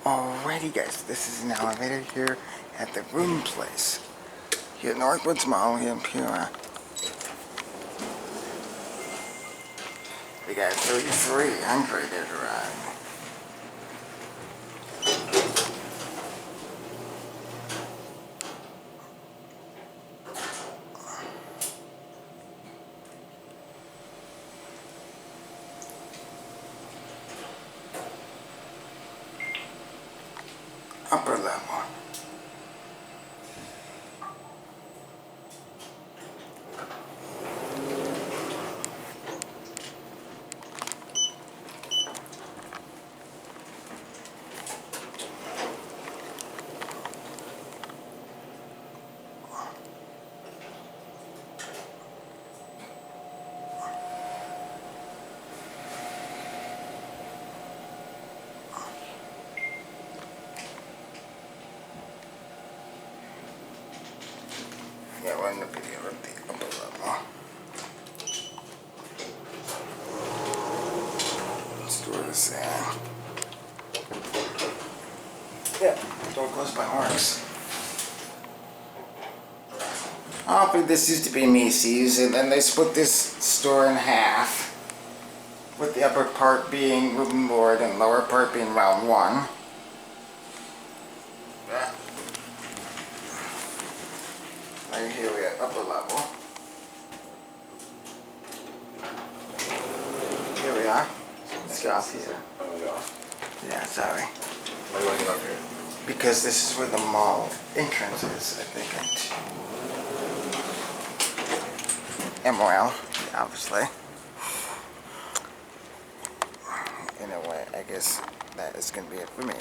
Alrighty guys, this is an elevator here at the RoomPlace here at Northwoods Mall here in Peoria. We got 3,300 to ride. Upper level. Yeah, we're in the video of the upper level. Let's do this in. Yeah, door closed by marks. Obviously, this used to be Macy's, and then they split this store in half, with the upper part being room and board and lower part being round one. Right here we have upper level. Here we are. Let's get off these. Yeah, sorry. Why do you want to get up here? Because this is where the mall entrance is, I think. MRL, obviously. Anyway, I guess that is going to be it for me.